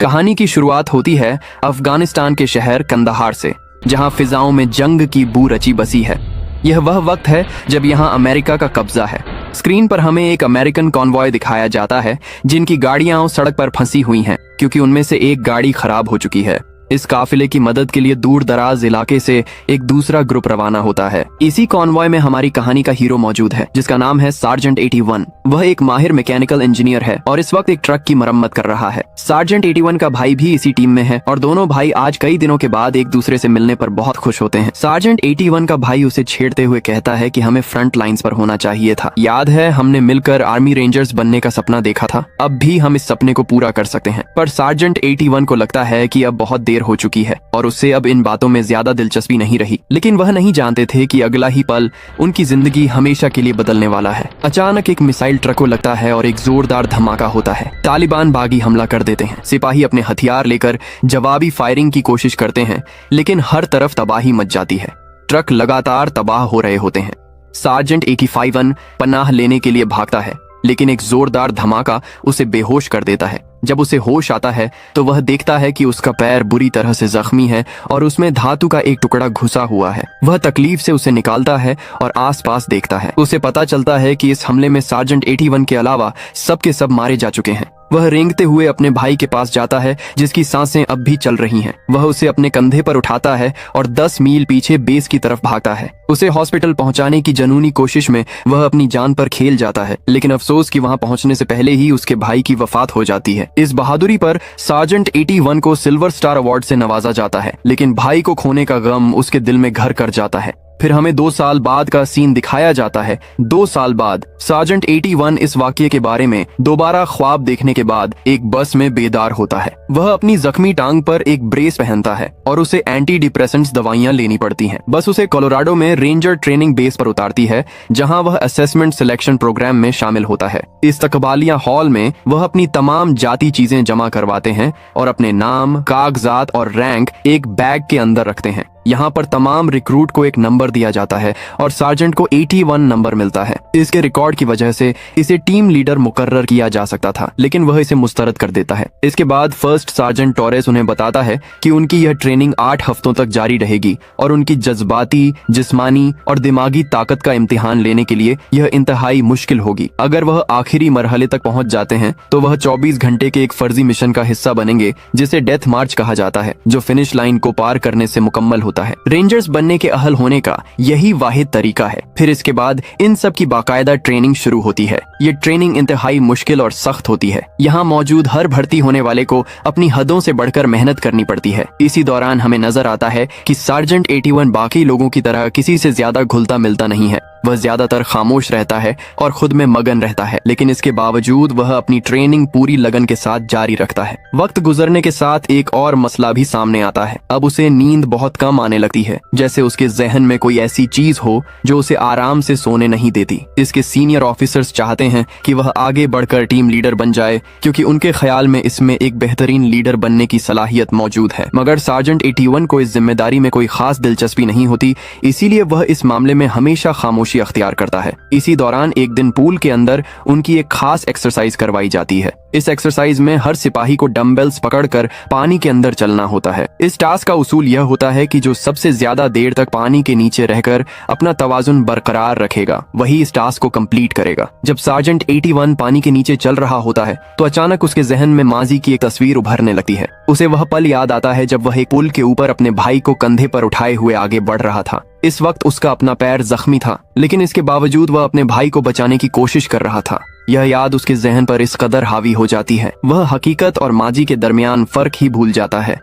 कहानी की शुरुआत होती है अफगानिस्तान के शहर कंदाहार से, जहां फिजाओं में जंग की बू रची बसी है। यह वह वक्त है जब यहां अमेरिका का कब्जा है। स्क्रीन पर हमें एक अमेरिकन कॉन्वॉय दिखाया जाता है जिनकी गाड़ियां सड़क पर फंसी हुई हैं क्योंकि उनमें से एक गाड़ी खराब हो चुकी है। इस काफिले की मदद के लिए दूर दराज इलाके से एक दूसरा ग्रुप रवाना होता है। इसी कॉन्वॉय में हमारी कहानी का हीरो मौजूद है जिसका नाम है सार्जेंट 81। वह एक माहिर मैकेनिकल इंजीनियर है और इस वक्त एक ट्रक की मरम्मत कर रहा है। सार्जेंट 81 का भाई भी इसी टीम में है और दोनों भाई आज कई दिनों के बाद एक दूसरे से मिलने पर बहुत खुश होते हैं। सार्जेंट 81 का भाई उसे छेड़ते हुए कहता है कि हमें फ्रंट लाइंस पर होना चाहिए था। याद है हमने मिलकर आर्मी रेंजर्स बनने का सपना देखा था, अब भी हम इस सपने को पूरा कर सकते हैं। पर सार्जेंट 81 को लगता है कि अब बहुत देर हो चुकी है और उससे अब इन बातों में ज्यादा दिलचस्पी नहीं रही। लेकिन वह नहीं जानते थे कि अगला ही पल उनकी जिंदगी हमेशा के लिए बदलने वाला है। अचानक एक मिसाइल ट्रक को लगता है और एक जोरदार धमाका होता है। तालिबान बागी हमला कर देते हैं। सिपाही अपने हथियार लेकर जवाबी फायरिंग की कोशिश करते हैं, लेकिन हर तरफ तबाही मच जाती है। ट्रक लगातार तबाह हो रहे होते हैं। सार्जेंट 81 पनाह लेने के लिए भागता है, लेकिन एक जोरदार धमाका उसे बेहोश कर देता है। जब उसे होश आता है तो वह देखता है कि उसका पैर बुरी तरह से जख्मी है और उसमें धातु का एक टुकड़ा घुसा हुआ है। वह तकलीफ से उसे निकालता है और आसपास देखता है। उसे पता चलता है कि इस हमले में सार्जेंट 81 के अलावा सब के सब मारे जा चुके हैं। वह रेंगते हुए अपने भाई के पास जाता है जिसकी सांसें अब भी चल रही हैं। वह उसे अपने कंधे पर उठाता है और 10 मील पीछे बेस की तरफ भागता है। उसे हॉस्पिटल पहुंचाने की जनूनी कोशिश में वह अपनी जान पर खेल जाता है, लेकिन अफसोस कि वहां पहुंचने से पहले ही उसके भाई की वफात हो जाती है। इस बहादुरी पर सार्जेंट 81 को सिल्वर स्टार अवार्ड से नवाजा जाता है, लेकिन भाई को खोने का गम उसके दिल में घर कर जाता है। फिर हमें 2 साल बाद का सीन दिखाया जाता है। 2 साल बाद सार्जेंट 81 इस वाकये के बारे में दोबारा ख्वाब देखने के बाद एक बस में बेदार होता है। वह अपनी जख्मी टांग पर एक ब्रेस पहनता है और उसे एंटी डिप्रेसेंट्स दवाइयां लेनी पड़ती हैं। बस उसे कोलोराडो में रेंजर ट्रेनिंग बेस पर उतारती है, जहां वह असेसमेंट सिलेक्शन प्रोग्राम में शामिल होता है। इस्तकबालिया हॉल में वह अपनी तमाम जाती चीजें जमा करवाते हैं और अपने नाम, कागजात और रैंक एक बैग के अंदर रखते हैं। यहाँ पर तमाम रिक्रूट को एक नंबर दिया जाता है और सार्जेंट को 81 नंबर मिलता है। इसके रिकॉर्ड की वजह से इसे टीम लीडर मुकर्रर किया जा सकता था, लेकिन वह इसे मुस्तरद कर देता है। इसके बाद फर्स्ट सार्जेंट टोरेस उन्हें बताता है कि उनकी यह ट्रेनिंग 8 हफ्तों तक जारी रहेगी और उनकी जज्बाती, जिस्मानी और दिमागी ताकत का इम्तिहान लेने के लिए यह इंतहाई मुश्किल होगी। अगर वह आखिरी मरहले तक पहुंच जाते हैं तो वह 24 घंटे के एक फर्जी मिशन का हिस्सा बनेंगे जिसे डेथ मार्च कहा जाता है, जो फिनिश लाइन को पार करने से मुकम्मल होता है। रेंजर्स बनने के अहल होने का यही वाहिद तरीका है। फिर इसके बाद इन सब की बाकायदा ट्रेनिंग शुरू होती है। ये ट्रेनिंग इंतहाई मुश्किल और सख्त होती है। यहाँ मौजूद हर भर्ती होने वाले को अपनी हदों से बढ़कर मेहनत करनी पड़ती है। इसी दौरान हमें नजर आता है कि सार्जेंट 81 बाकी लोगों की तरह किसी से ज्यादा घुलता मिलता नहीं है। वह ज्यादातर खामोश रहता है और खुद में मगन रहता है, लेकिन इसके बावजूद वह अपनी ट्रेनिंग पूरी लगन के साथ जारी रखता है। वक्त गुजरने के साथ एक और मसला भी सामने आता है। अब उसे नींद बहुत कम आने लगती है, जैसे उसके जहन में कोई ऐसी चीज हो जो उसे आराम से सोने नहीं देती। इसके सीनियर ऑफिसर्स चाहते हैं कि वह आगे बढ़कर टीम लीडर बन जाए, क्योंकि उनके ख्याल में इसमें एक बेहतरीन लीडर बनने की सलाहियत मौजूद है। मगर सार्जेंट 81 को इस जिम्मेदारी में कोई खास दिलचस्पी नहीं होती, इसीलिए वह इस मामले में हमेशा खामोशी अख्तियार करता है। इसी दौरान एक दिन पूल के अंदर उनकी एक खास एक्सरसाइज करवाई जाती है। इस एक्सरसाइज में हर सिपाही को डंबल्स पकड़कर पानी के अंदर चलना होता है। इस टास्क का उसूल यह होता है कि जो सबसे ज्यादा देर तक पानी के नीचे रहकर अपना तवाजुन बरकरार रखेगा वही इस टास्क को कंप्लीट करेगा। जब सार्जेंट 81 पानी के नीचे चल रहा होता है तो अचानक उसके जहन में माजी की एक तस्वीर उभरने लगती है। उसे वह पल याद आता है जब वह एक पुल के ऊपर अपने भाई को कंधे पर उठाए हुए आगे बढ़ रहा था। इस वक्त उसका अपना पैर जख्मी था, लेकिन इसके बावजूद वह अपने भाई को बचाने की कोशिश कर रहा था। यह याद उसके जहन पर इस कदर हावी हो जाती है, वह हकीकत और माजी के दरमियान फर्क ही भूल जाता है।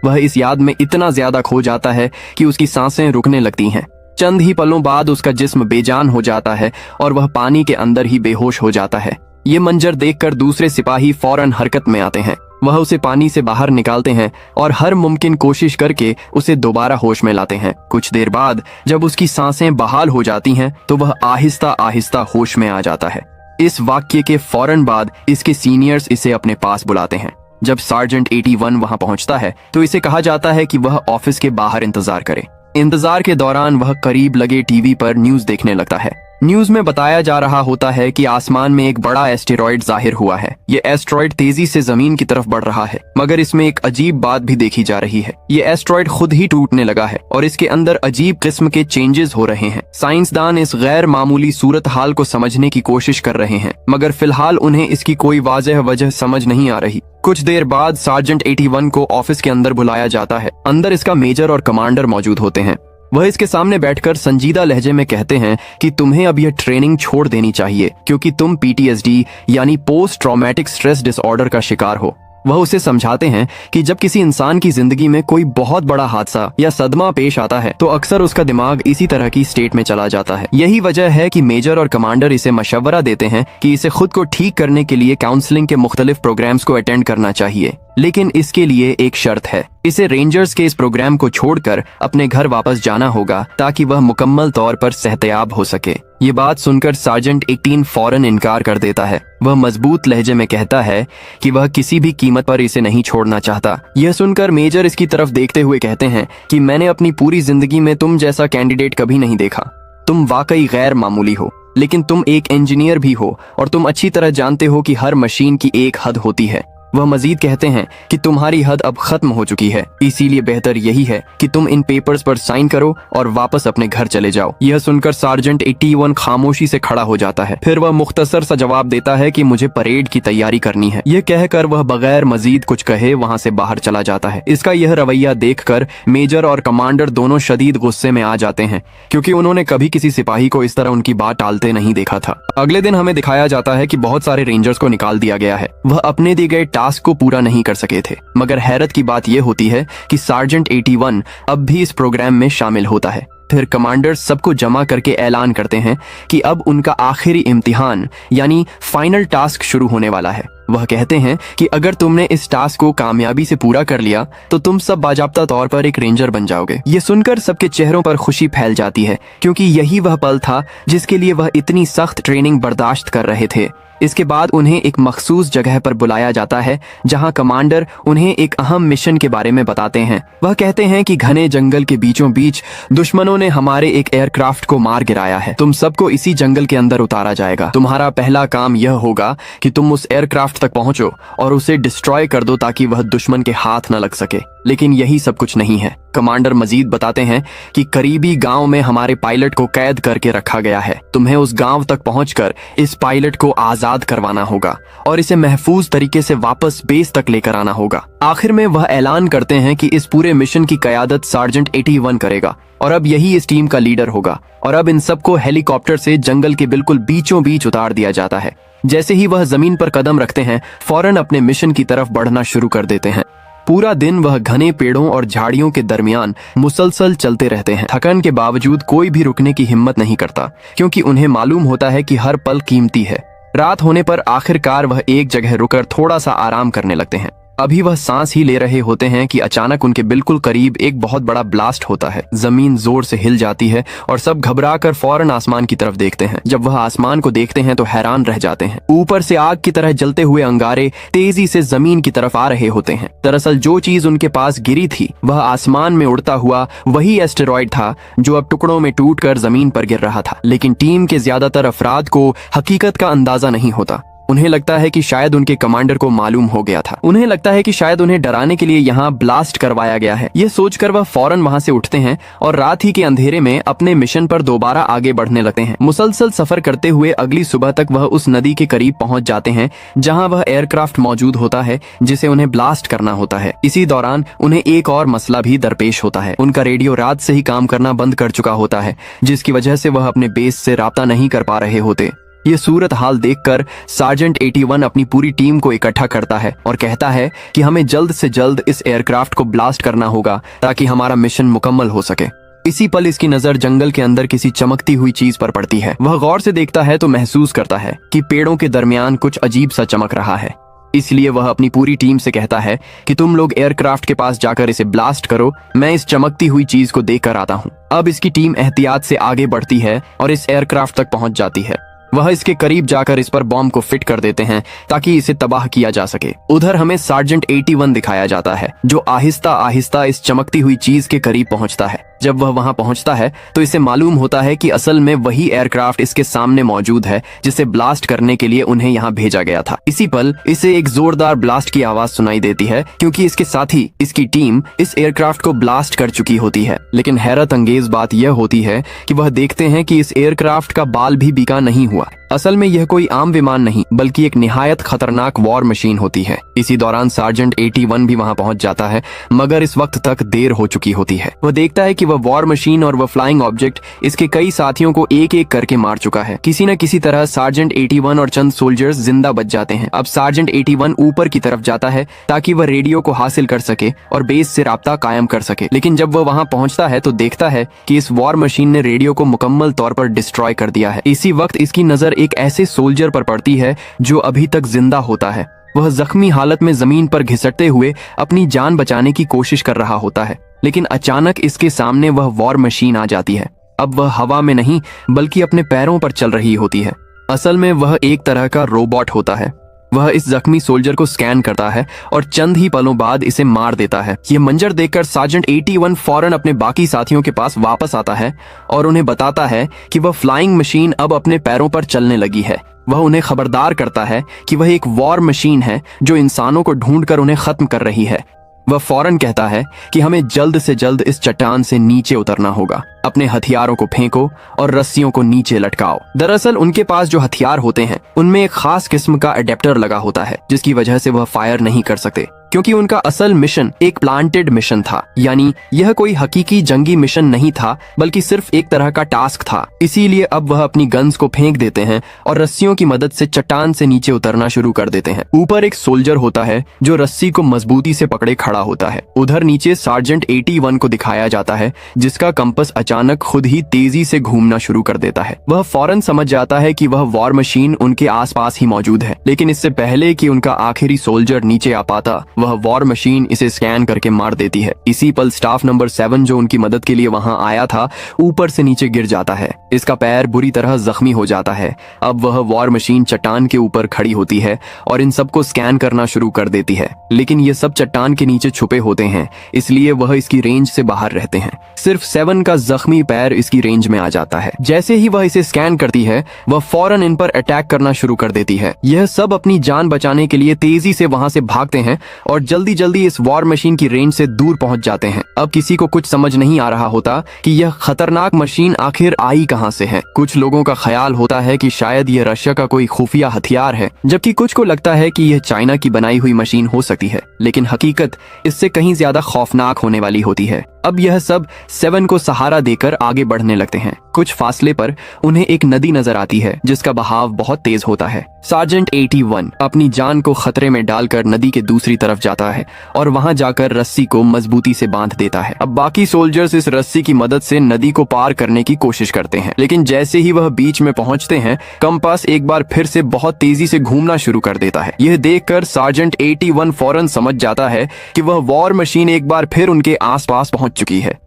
वह इस याद में इतना ज्यादा खो जाता है कि उसकी सांसें रुकने लगती हैं। चंद ही पलों बाद उसका जिस्म बेजान हो जाता है और वह पानी के अंदर ही बेहोश हो जाता है। ये मंजर देखकर दूसरे सिपाही फौरन हरकत में आते हैं। वह उसे पानी से बाहर निकालते हैं और हर मुमकिन कोशिश करके उसे दोबारा होश में लाते हैं। कुछ देर बाद जब उसकी सांसें बहाल हो जाती हैं तो वह आहिस्ता आहिस्ता होश में आ जाता है। इस वाक्य के फौरन बाद इसके सीनियर्स इसे अपने पास बुलाते हैं। जब सार्जेंट 81 वहां पहुंचता है तो इसे कहा जाता है कि वह ऑफिस के बाहर इंतजार करे। इंतजार के दौरान वह करीब लगे टीवी पर न्यूज देखने लगता है। न्यूज में बताया जा रहा होता है कि आसमान में एक बड़ा एस्टेरॉयड जाहिर हुआ है। ये एस्टेरॉयड तेजी से जमीन की तरफ बढ़ रहा है, मगर इसमें एक अजीब बात भी देखी जा रही है। ये एस्टेरॉयड खुद ही टूटने लगा है और इसके अंदर अजीब किस्म के चेंजेस हो रहे हैं। साइंसदान इस गैर मामूली सूरत हाल को समझने की कोशिश कर रहे हैं, मगर फिलहाल उन्हें इसकी कोई वाज़ेह वजह समझ नहीं आ रही। कुछ देर बाद सार्जेंट 81 को ऑफिस के अंदर बुलाया जाता है। अंदर इसका मेजर और कमांडर मौजूद होते हैं। वह इसके सामने बैठकर संजीदा लहजे में कहते हैं कि तुम्हें अब यह ट्रेनिंग छोड़ देनी चाहिए, क्योंकि तुम PTSD यानी पोस्ट ट्रॉमेटिक स्ट्रेस डिसऑर्डर का शिकार हो। वह उसे समझाते हैं कि जब किसी इंसान की जिंदगी में कोई बहुत बड़ा हादसा या सदमा पेश आता है तो अक्सर उसका दिमाग इसी तरह की स्टेट में चला जाता है। यही वजह है कि मेजर और कमांडर इसे मशवरा देते हैं कि इसे खुद को ठीक करने के लिए काउंसलिंग के मुख्तलिफ प्रोग्राम्स को अटेंड करना चाहिए, लेकिन इसके लिए एक शर्त है। इसे रेंजर्स के इस प्रोग्राम को छोड़कर अपने घर वापस जाना होगा ताकि वह मुकम्मल तौर पर सेहतयाब हो सके। ये बात सुनकर सार्जेंट 18 फौरन इनकार कर देता है। वह मजबूत लहजे में कहता है कि वह किसी भी कीमत पर इसे नहीं छोड़ना चाहता। यह सुनकर मेजर इसकी तरफ देखते हुए कहते हैं कि मैंने अपनी पूरी जिंदगी में तुम जैसा कैंडिडेट कभी नहीं देखा। तुम वाकई गैर मामूली हो, लेकिन तुम एक इंजीनियर भी हो और तुम अच्छी तरह जानते हो कि हर मशीन की एक हद होती है। वह मजीद कहते हैं कि तुम्हारी हद अब खत्म हो चुकी है, इसीलिए बेहतर यही है कि तुम इन पेपर्स पर साइन करो और वापस अपने घर चले जाओ। यह सुनकर सार्जेंट 81 खामोशी से खड़ा हो जाता है। फिर वह मुख्तसर सा जवाब देता है कि मुझे परेड की तैयारी करनी है। यह कहकर वह बगैर मजीद कुछ कहे वहां से बाहर चला जाता है। इसका यह रवैया देखकर मेजर और कमांडर दोनों शदीद गुस्से में आ जाते हैं, क्योंकि उन्होंने कभी किसी सिपाही को इस तरह उनकी बात टालते नहीं देखा था। अगले दिन हमें दिखाया जाता है कि बहुत सारे रेंजर्स को निकाल दिया गया है। वह अपने दिए गए टास्क को पूरा नहीं कर सके थे, मगर हैरत की बात यह होती है कि सार्जेंट 81 अब भी इस प्रोग्राम में शामिल होता है। फिर कमांडर सबको जमा करके ऐलान करते हैं कि अब उनका आखिरी इम्तिहान यानी फाइनल टास्क शुरू होने वाला है। वह कहते हैं कि अगर तुमने इस टास्क को कामयाबी से पूरा कर लिया तो तुम सब बाजाब्ता तौर पर एक रेंजर बन जाओगे। ये सुनकर सबके चेहरों पर खुशी फैल जाती है, क्योंकि यही वह पल था जिसके लिए वह इतनी सख्त ट्रेनिंग बर्दाश्त कर रहे थे। इसके बाद उन्हें एक मखसूस जगह पर बुलाया जाता है, जहां कमांडर उन्हें एक अहम मिशन के बारे में बताते हैं। वह कहते हैं कि घने जंगल के बीचों बीच दुश्मनों ने हमारे एक एयरक्राफ्ट को मार गिराया है। तुम सबको इसी जंगल के अंदर उतारा जाएगा। तुम्हारा पहला काम यह होगा कि तुम उस एयरक्राफ्ट तक पहुंचो और उसे डिस्ट्रॉय कर दो ताकि वह दुश्मन के हाथ न लग सके। लेकिन यही सब कुछ नहीं है। कमांडर मजीद बताते हैं कि करीबी गांव में हमारे पायलट को कैद करके रखा गया है। तुम्हें उस गांव तक पहुंचकर इस पायलट को आजाद करवाना होगा और इसे महफूज तरीके से वापस बेस तक लेकर आना होगा। आखिर में वह ऐलान करते हैं कि इस पूरे मिशन की कयादत सार्जेंट 81 करेगा और अब यही इस टीम का लीडर होगा। और अब इन सबको हेलीकॉप्टर से जंगल के बिल्कुल बीचों बीच उतार दिया जाता है। जैसे ही वह जमीन पर कदम रखते हैं, फौरन अपने मिशन की तरफ बढ़ना शुरू कर देते हैं। पूरा दिन वह घने पेड़ों और झाड़ियों के दरमियान मुसलसल चलते रहते हैं। थकन के बावजूद कोई भी रुकने की हिम्मत नहीं करता, क्योंकि उन्हें मालूम होता है कि हर पल कीमती है। रात होने पर आखिरकार वह एक जगह रुककर थोड़ा सा आराम करने लगते हैं। अभी वह सांस ही ले रहे होते हैं कि अचानक उनके बिल्कुल करीब एक बहुत बड़ा ब्लास्ट होता है। जमीन जोर से हिल जाती है और सब घबराकर फौरन आसमान की तरफ देखते हैं। जब वह आसमान को देखते हैं तो हैरान रह जाते हैं। ऊपर से आग की तरह जलते हुए अंगारे तेजी से जमीन की तरफ आ रहे होते हैं। दरअसल जो चीज उनके पास गिरी थी वह आसमान में उड़ता हुआ वही एस्टेरॉयड था जो अब टुकड़ों में टूटकर जमीन पर गिर रहा था। लेकिन टीम के ज्यादातर अफराद को हकीकत का अंदाजा नहीं होता। उन्हें लगता है कि शायद उनके कमांडर को मालूम हो गया था। उन्हें लगता है कि शायद उन्हें डराने के लिए यहाँ ब्लास्ट करवाया गया है। ये सोचकर वह फौरन वहां से उठते हैं और रात ही के अंधेरे में अपने मिशन पर दोबारा आगे बढ़ने लगते हैं। मुसलसल सफर करते हुए अगली सुबह तक वह उस नदी के करीब पहुंच जाते हैं जहां वह एयरक्राफ्ट मौजूद होता है जिसे उन्हें ब्लास्ट करना होता है। इसी दौरान उन्हें एक और मसला भी दरपेश होता है। उनका रेडियो रात से ही काम करना बंद कर चुका होता है, जिसकी वजह से वह अपने बेस से राब्ता नहीं कर पा रहे होते। ये सूरत हाल देखकर सार्जेंट 81 अपनी पूरी टीम को इकट्ठा करता है और कहता है कि हमें जल्द से जल्द इस एयरक्राफ्ट को ब्लास्ट करना होगा ताकि हमारा मिशन मुकम्मल हो सके। इसी पल इसकी नजर जंगल के अंदर किसी चमकती हुई चीज पर पड़ती है। वह गौर से देखता है तो महसूस करता है कि पेड़ों के दरमियान कुछ अजीब सा चमक रहा है। इसलिए वह अपनी पूरी टीम से कहता है कि तुम लोग एयरक्राफ्ट के पास जाकर इसे ब्लास्ट करो, मैं इस चमकती हुई चीज को देख कर आता हूँ। अब इसकी टीम एहतियात से आगे बढ़ती है और इस एयरक्राफ्ट तक पहुंच जाती है। वह इसके करीब जाकर इस पर बॉम्ब को फिट कर देते हैं ताकि इसे तबाह किया जा सके। उधर हमें सार्जेंट 81 दिखाया जाता है जो आहिस्ता आहिस्ता इस चमकती हुई चीज के करीब पहुंचता है। जब वह वहां पहुंचता है तो इसे मालूम होता है कि असल में वही एयरक्राफ्ट इसके सामने मौजूद है जिसे ब्लास्ट करने के लिए उन्हें यहाँ भेजा गया था। इसी पल इसे एक जोरदार ब्लास्ट की आवाज सुनाई देती है, क्योंकि इसके साथ ही इसकी टीम इस एयरक्राफ्ट को ब्लास्ट कर चुकी होती है। लेकिन हैरत अंगेज बात यह होती है कि वह देखते हैं कि इस एयरक्राफ्ट का बाल भी बिका नहीं हुआ। असल में यह कोई आम विमान नहीं बल्कि एक निहायत खतरनाक वॉर मशीन होती है। इसी दौरान सार्जेंट 81 भी वहां पहुंच जाता है, मगर इस वक्त तक देर हो चुकी होती है। वह देखता है कि वह वॉर मशीन और वह फ्लाइंग ऑब्जेक्ट इसके कई साथियों को एक एक करके मार चुका है। किसी न किसी तरह सार्जेंट 81 और चंद सोल्जर्स जिंदा बच जाते हैं। अब सार्जेंट 81 ऊपर की तरफ जाता है ताकि वह रेडियो को हासिल कर सके और बेस से राब्ता कायम कर सके। लेकिन जब वह वहां पहुंचता है तो देखता है कि इस वॉर मशीन ने रेडियो को मुकम्मल तौर पर डिस्ट्रॉय कर दिया है। इसी वक्त इसकी नजर एक ऐसे सोल्जर पर पड़ती है जो अभी तक जिंदा होता है। वह जख्मी हालत में जमीन पर घिसटते हुए अपनी जान बचाने की कोशिश कर रहा होता है, लेकिन अचानक इसके सामने वह वॉर मशीन आ जाती है। अब वह हवा में नहीं बल्कि अपने पैरों पर चल रही होती है। असल में वह एक तरह का रोबोट होता है। वह इस जख्मी सोल्जर को स्कैन करता है और चंद ही पलों बाद इसे मार देता है। यह मंजर देखकर सार्जेंट 81 फौरन अपने बाकी साथियों के पास वापस आता है और उन्हें बताता है कि वह फ्लाइंग मशीन अब अपने पैरों पर चलने लगी है। वह उन्हें खबरदार करता है कि वह एक वॉर मशीन है जो इंसानों को ढूंढकर उन्हें खत्म कर रही है। वह फौरन कहता है कि हमें जल्द से जल्द इस चट्टान से नीचे उतरना होगा। अपने हथियारों को फेंको और रस्सियों को नीचे लटकाओ। दरअसल उनके पास जो हथियार होते हैं उनमें एक खास किस्म का अडेप्टर लगा होता है, जिसकी वजह से वह फायर नहीं कर सकते, क्योंकि उनका असल मिशन एक प्लांटेड मिशन था। यानी यह कोई हकीकी जंगी मिशन नहीं था बल्कि सिर्फ एक तरह का टास्क था। इसीलिए अब वह अपनी गन्स को फेंक देते हैं और रस्सियों की मदद से चट्टान से नीचे उतरना शुरू कर देते हैं। ऊपर एक सोल्जर होता है जो रस्सी को मजबूती से पकड़े खड़ा होता है। उधर नीचे सार्जेंट 81 को दिखाया जाता है, जिसका कंपास अचानक खुद ही तेजी से घूमना शुरू कर देता है। वह फौरन समझ जाता है कि वह वॉर मशीन उनके आसपास ही मौजूद है, लेकिन इससे पहले कि उनका आखिरी सोल्जर नीचे आ पाता वह वॉर मशीन इसे स्कैन करके मार देती है। इसी पल स्टाफ नंबर 7 जो उनकी मदद के लिए वहां आया था ऊपर से नीचे गिर जाता है। इसका पैर बुरी तरह जख्मी हो जाता है। अब वह वॉर मशीन चट्टान के ऊपर खड़ी होती है और इन सबको स्कैन करना शुरू कर देती है, लेकिन ये सब चट्टान के नीचे छुपे होते हैं, इसलिए वह इसकी रेंज से बाहर रहते हैं। सिर्फ 7 का जख्मी पैर इसकी रेंज में आ जाता है। जैसे ही वह इसे स्कैन करती है वह फौरन इन पर अटैक करना शुरू कर देती है। यह सब अपनी जान बचाने के लिए तेजी से वहां से भागते हैं और जल्दी जल्दी इस वॉर मशीन की रेंज से दूर पहुंच जाते हैं। अब किसी को कुछ समझ नहीं आ रहा होता कि यह खतरनाक मशीन आखिर आई कहां से है। कुछ लोगों का ख्याल होता है कि शायद यह रशिया का कोई खुफिया हथियार है, जबकि कुछ को लगता है कि यह चाइना की बनाई हुई मशीन हो सकती है, लेकिन हकीकत इससे कहीं ज्यादा खौफनाक होने वाली होती है। अब यह सब 7 को सहारा देकर आगे बढ़ने लगते हैं। कुछ फासले पर उन्हें एक नदी नजर आती है जिसका बहाव बहुत तेज होता है। सार्जेंट 81 अपनी जान को खतरे में डालकर नदी के दूसरी तरफ जाता है और वहां जाकर रस्सी को मजबूती से बांध देता है। अब बाकी सोल्जर्स इस रस्सी की मदद से नदी को पार करने की कोशिश करते हैं, लेकिन जैसे ही वह बीच में पहुंचते हैं कंपास एक बार फिर से बहुत तेजी से घूमना शुरू कर देता है। यह देखकर सार्जेंट 81 फौरन समझ जाता है कि वह वॉर मशीन एक बार फिर उनके आसपास पहुंच चुकी है।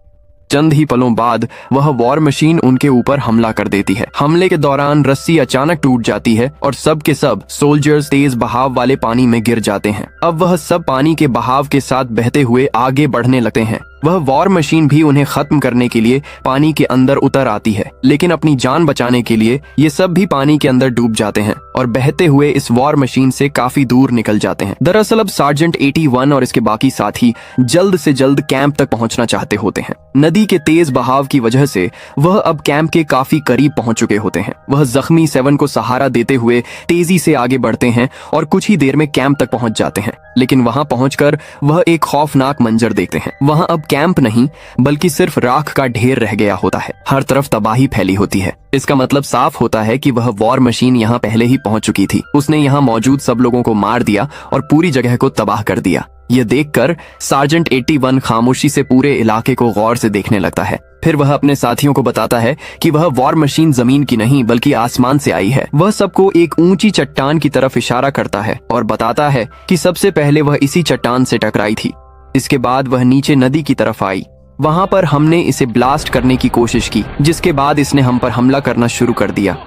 चंद ही पलों बाद वह वॉर मशीन उनके ऊपर हमला कर देती है। हमले के दौरान रस्सी अचानक टूट जाती है और सब के सब सोल्जर्स तेज बहाव वाले पानी में गिर जाते हैं। अब वह सब पानी के बहाव के साथ बहते हुए आगे बढ़ने लगते हैं। वह वॉर मशीन भी उन्हें खत्म करने के लिए पानी के अंदर उतर आती है, लेकिन अपनी जान बचाने के लिए ये सब भी पानी के अंदर डूब जाते हैं और बहते हुए इस वॉर मशीन से काफी दूर निकल जाते हैं। दरअसल अब सार्जेंट 81 और इसके बाकी साथी जल्द से जल्द कैंप तक पहुंचना चाहते होते हैं। नदी के तेज बहाव की वजह से वह अब कैंप के काफी करीब पहुंच चुके होते हैं। वह जख्मी 7 को सहारा देते हुए तेजी से आगे बढ़ते हैं और कुछ ही देर में कैंप तक पहुंच जाते हैं, लेकिन वहां पहुंचकर वह एक खौफनाक मंजर देखते हैं। वहां अब कैंप नहीं बल्कि सिर्फ राख का ढेर रह गया होता है। हर तरफ तबाही फैली होती है। इसका मतलब साफ होता है कि वह वॉर मशीन यहाँ पहले ही पहुंच चुकी थी। उसने यहाँ मौजूद सब लोगों को मार दिया और पूरी जगह को तबाह कर दिया। यह देखकर सार्जेंट 81 खामोशी से पूरे इलाके को गौर से देखने लगता है। फिर वह अपने साथियों को बताता है कि वह वॉर मशीन जमीन की नहीं बल्कि आसमान से आई है। वह सबको एक ऊंची चट्टान की तरफ इशारा करता है और बताता है कि सबसे पहले वह इसी चट्टान से टकराई थी। इसके बाद वह नीचे नदी की तरफ आई। वहां पर हमने इसे ब्लास्ट करने की कोशिश की, जिसके बाद इसने हम पर हमला करना शुरू कर दिया।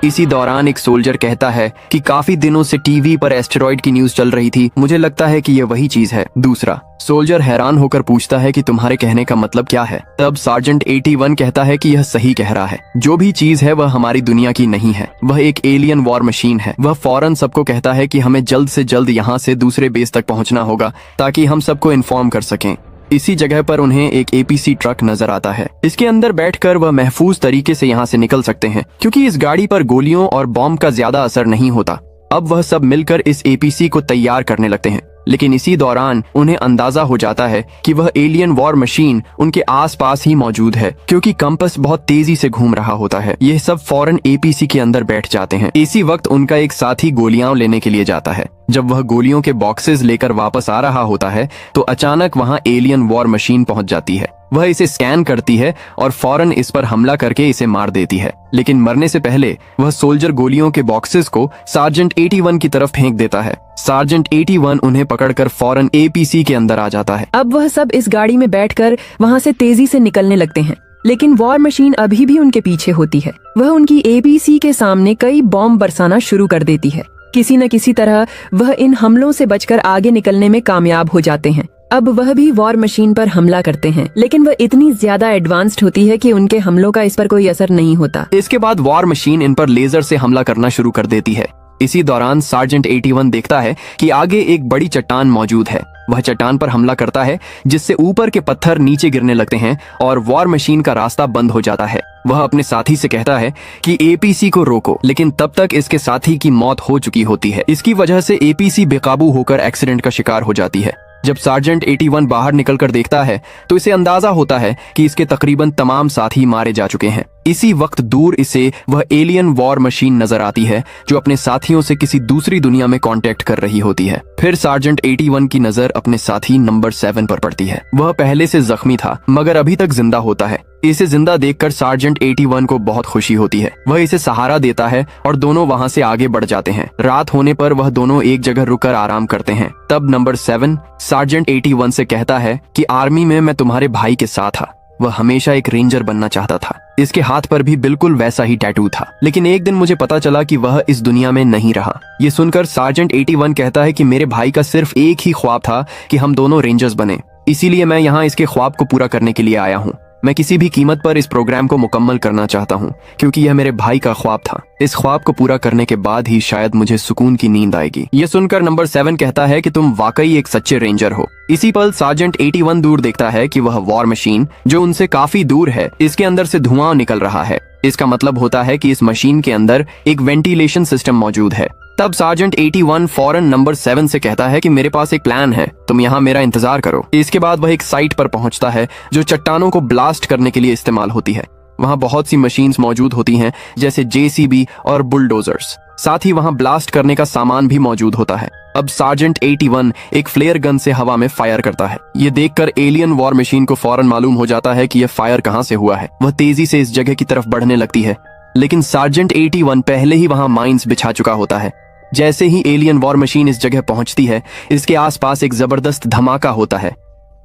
इसी दौरान एक सोल्जर कहता है कि काफी दिनों से टीवी पर एस्टेरॉइड की न्यूज चल रही थी, मुझे लगता है कि ये वही चीज है। दूसरा सोल्जर हैरान होकर पूछता है कि तुम्हारे कहने का मतलब क्या है। तब सार्जेंट 81 कहता है कि यह सही कह रहा है, जो भी चीज है वह हमारी दुनिया की नहीं है, वह एक एलियन वॉर मशीन है। वह फौरन सबको कहता है कि हमें जल्द से जल्द यहाँ से दूसरे बेस तक पहुँचना होगा ताकि हम सबको इन्फॉर्म कर सकें। इसी जगह पर उन्हें एक APC ट्रक नजर आता है। इसके अंदर बैठकर वह महफूज तरीके से यहाँ से निकल सकते हैं क्योंकि इस गाड़ी पर गोलियों और बॉम्ब का ज्यादा असर नहीं होता। अब वह सब मिलकर इस APC को तैयार करने लगते हैं, लेकिन इसी दौरान उन्हें अंदाजा हो जाता है कि वह एलियन वॉर मशीन उनके आसपास ही मौजूद है क्योंकि कंपास बहुत तेजी से घूम रहा होता है। यह सब फौरन APC के अंदर बैठ जाते हैं। इसी वक्त उनका एक साथी गोलियां लेने के लिए जाता है। जब वह गोलियों के बॉक्सेस लेकर वापस आ रहा होता है तो अचानक वहां एलियन वॉर मशीन पहुंच जाती है। वह इसे स्कैन करती है और फौरन इस पर हमला करके इसे मार देती है, लेकिन मरने से पहले वह सोल्जर गोलियों के बॉक्सेस को सार्जेंट 81 की तरफ फेंक देता है। सार्जेंट 81 उन्हें पकड़कर फौरन APC के अंदर आ जाता है। अब वह सब इस गाड़ी में बैठकर वहाँ से तेजी से निकलने लगते हैं, लेकिन वॉर मशीन अभी भी उनके पीछे होती है। वह उनकी APC के सामने कई बॉम्ब बरसाना शुरू कर देती है। किसी न किसी तरह वह इन हमलों से बचकर आगे निकलने में कामयाब हो जाते हैं। अब वह भी वॉर मशीन पर हमला करते हैं, लेकिन वह इतनी ज्यादा एडवांस्ड होती है कि उनके हमलों का इस पर कोई असर नहीं होता। इसके बाद वॉर मशीन इन पर लेजर से हमला करना शुरू कर देती है। इसी दौरान सार्जेंट 81 देखता है कि आगे एक बड़ी चट्टान मौजूद है। वह चट्टान पर हमला करता है जिससे ऊपर के पत्थर नीचे गिरने लगते हैं और वॉर मशीन का रास्ता बंद हो जाता है। वह अपने साथी से कहता है कि APC को रोको, लेकिन तब तक इसके साथी की मौत हो चुकी होती है। इसकी वजह से APC बेकाबू होकर एक्सीडेंट का शिकार हो जाती है। जब सार्जेंट 81 बाहर निकलकर देखता है तो इसे अंदाजा होता है कि इसके तकरीबन तमाम साथी मारे जा चुके हैं। इसी वक्त दूर इसे वह एलियन वॉर मशीन नजर आती है जो अपने साथियों से किसी दूसरी दुनिया में कांटेक्ट कर रही होती है। फिर सार्जेंट 81 की नजर अपने साथी नंबर 7 पर पड़ती है। वह पहले से जख्मी था मगर अभी तक जिंदा होता है। इसे जिंदा देखकर सार्जेंट 81 को बहुत खुशी होती है। वह इसे सहारा देता है और दोनों वहां से आगे बढ़ जाते हैं। रात होने पर वह दोनों एक जगह रुककर आराम करते हैं। तब नंबर 7 सार्जेंट 81 से कहता है कि आर्मी में मैं तुम्हारे भाई के साथ था। वह हमेशा एक रेंजर बनना चाहता था। इसके हाथ पर भी बिल्कुल वैसा ही टैटू था, लेकिन एक दिन मुझे पता चला कि वह इस दुनिया में नहीं रहा। ये सुनकर सार्जेंट 81 कहता है कि मेरे भाई का सिर्फ एक ही ख्वाब था कि हम दोनों रेंजर्स बने, इसीलिए मैं यहाँ इसके ख्वाब को पूरा करने के लिए आया हूँ। मैं किसी भी कीमत पर इस प्रोग्राम को मुकम्मल करना चाहता हूँ क्योंकि यह मेरे भाई का ख्वाब था। इस ख्वाब को पूरा करने के बाद ही शायद मुझे सुकून की नींद आएगी। यह सुनकर नंबर 7 कहता है कि तुम वाकई एक सच्चे रेंजर हो। इसी पल सार्जेंट 81 दूर देखता है कि वह वॉर मशीन जो उनसे काफी दूर है, इसके अंदर से धुआं निकल रहा है। इसका मतलब होता है कि इस मशीन के अंदर एक वेंटिलेशन सिस्टम मौजूद है। तब सार्जेंट 81 फौरन नंबर 7 से कहता है कि मेरे पास एक प्लान है, तुम यहाँ मेरा इंतजार करो। इसके बाद वह एक साइट पर पहुंचता है जो चट्टानों को ब्लास्ट करने के लिए इस्तेमाल होती है। वहाँ बहुत सी मशीन्स मौजूद होती हैं जैसे JCB और बुलडोजर्स। साथ ही वहाँ ब्लास्ट करने का सामान भी मौजूद होता है। अब सार्जेंट 81 एक फ्लेयर गन से हवा में फायर करता है। ये देखकर एलियन वॉर मशीन को फौरन मालूम हो जाता है कि यह फायर कहाँ से हुआ है। वह तेजी से इस जगह की तरफ बढ़ने लगती है, लेकिन सार्जेंट 81 पहले ही वहाँ माइंस बिछा चुका होता है। जैसे ही एलियन वॉर मशीन इस जगह पहुंचती है, इसके आसपास एक जबरदस्त धमाका होता है।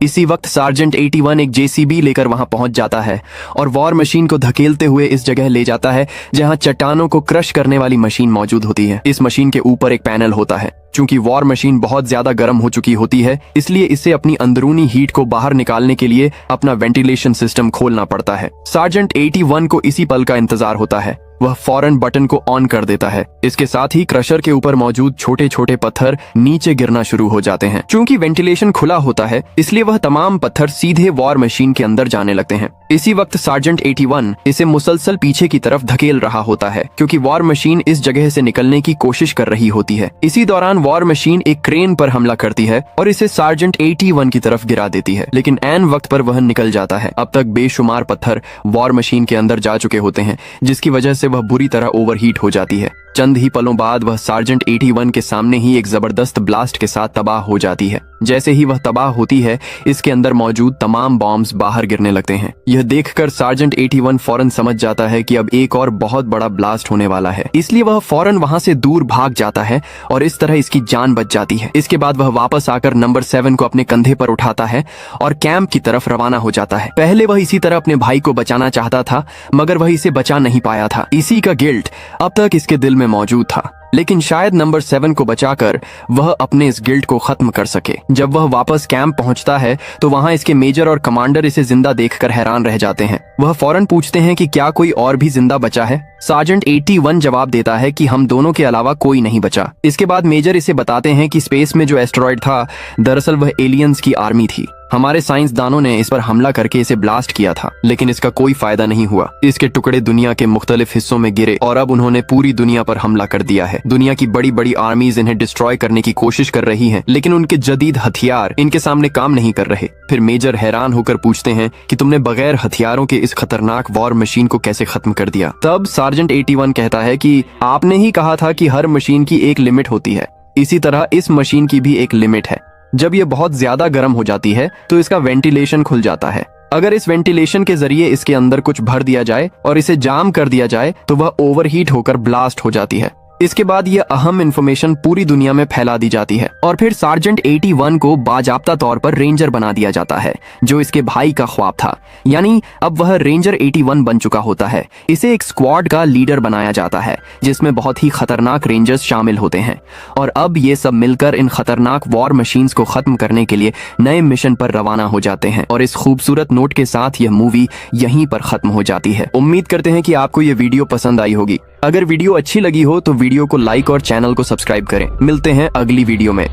इसी वक्त सार्जेंट 81 एक JCB लेकर वहां पहुंच जाता है और वॉर मशीन को धकेलते हुए इस जगह ले जाता है जहां चट्टानों को क्रश करने वाली मशीन मौजूद होती है। इस मशीन के ऊपर एक पैनल होता है। चूंकि वॉर मशीन बहुत ज्यादा गर्म हो चुकी होती है, इसलिए इसे अपनी अंदरूनी हीट को बाहर निकालने के लिए अपना वेंटिलेशन सिस्टम खोलना पड़ता है। सार्जेंट 81 को इसी पल का इंतजार होता है। वह फौरन बटन को ऑन कर देता है। इसके साथ ही क्रशर के ऊपर मौजूद छोटे छोटे पत्थर नीचे गिरना शुरू हो जाते हैं। चूंकि वेंटिलेशन खुला होता है, इसलिए वह तमाम पत्थर सीधे वॉर मशीन के अंदर जाने लगते हैं। इसी वक्त सार्जेंट 81 इसे मुसलसल पीछे की तरफ धकेल रहा होता है क्योंकि वॉर मशीन इस जगह से निकलने की कोशिश कर रही होती है। इसी दौरान वॉर मशीन एक क्रेन पर हमला करती है और इसे सार्जेंट 81 की तरफ गिरा देती है, लेकिन ऐन वक्त पर वह निकल जाता है। अब तक बेशुमार पत्थर वॉर मशीन के अंदर जा चुके होते हैं, जिसकी वजह से वह बुरी तरह ओवरहीट हो जाती है। चंद ही पलों बाद वह सार्जेंट 81 के सामने ही एक जबरदस्त ब्लास्ट के साथ तबाह हो जाती है। जैसे ही वह तबाह होती है, इसके अंदर मौजूद तमाम बॉम्ब्स बाहर गिरने लगते हैं। यह देखकर सार्जेंट 81 फौरन समझ जाता है कि अब एक और बहुत बड़ा ब्लास्ट होने वाला है, इसलिए वह फौरन वहां से दूर भाग जाता है और इस तरह इसकी जान बच जाती है। इसके बाद वह वापस आकर नंबर 7 को अपने कंधे पर उठाता है और कैंप की तरफ रवाना हो जाता है। पहले वह इसी तरह अपने भाई को बचाना चाहता था, मगर वह इसे बचा नहीं पाया था। इसी का गिल्ट अब तक इसके दिल में मौजूद था, लेकिन शायद नंबर 7 को बचाकर वह अपने इस गिल्ट को खत्म कर सके। जब वह वापस कैंप पहुंचता है तो वहां इसके मेजर और कमांडर इसे जिंदा देखकर हैरान रह जाते हैं। वह फौरन पूछते हैं कि क्या कोई और भी जिंदा बचा है। सार्जेंट 81 जवाब देता है कि हम दोनों के अलावा कोई नहीं बचा। इसके बाद मेजर इसे बताते हैं कि स्पेस में जो एस्टेरॉयड था, दरअसल वह एलियंस की आर्मी थी। हमारे साइंसदानों ने इस पर हमला करके इसे ब्लास्ट किया था, लेकिन इसका कोई फायदा नहीं हुआ। इसके टुकड़े दुनिया के मुख्तलिफ हिस्सों में गिरे और अब उन्होंने पूरी दुनिया पर हमला कर दिया है। दुनिया की बड़ी बड़ी आर्मीज इन्हें डिस्ट्रॉय करने की कोशिश कर रही हैं, लेकिन उनके जदीद हथियार इनके सामने काम नहीं कर रहे। फिर मेजर हैरान होकर पूछते हैं कि तुमने बगैर हथियारों के इस खतरनाक वॉर मशीन को कैसे खत्म कर दिया। तब सार्जेंट 81 कहता है कि आपने ही कहा था कि हर मशीन की एक लिमिट होती है, इसी तरह इस मशीन की भी एक लिमिट है। जब ये बहुत ज्यादा गर्म हो जाती है तो इसका वेंटिलेशन खुल जाता है। अगर इस वेंटिलेशन के जरिए इसके अंदर कुछ भर दिया जाए और इसे जाम कर दिया जाए तो वह ओवरहीट होकर ब्लास्ट हो जाती है। इसके बाद यह अहम इंफॉर्मेशन पूरी दुनिया में फैला दी जाती है और फिर सार्जेंट 81 को बाजाब्ता तौर पर रेंजर बना दिया जाता है, जो इसके भाई का ख्वाब था। यानी अब वह रेंजर 81 बन चुका होता है। इसे एक स्क्वाड का लीडर बनाया जाता है, जिसमें बहुत ही खतरनाक रेंजर्स शामिल होते हैं और अब ये सब मिलकर इन खतरनाक वॉर मशीन्स को खत्म करने के लिए नए मिशन पर रवाना हो जाते हैं। और इस खूबसूरत नोट के साथ यह मूवी यहीं पर खत्म हो जाती है। उम्मीद करते हैं कि आपको ये वीडियो पसंद आई होगी। अगर वीडियो अच्छी लगी हो तो वीडियो को लाइक और चैनल को सब्सक्राइब करें। मिलते हैं अगली वीडियो में।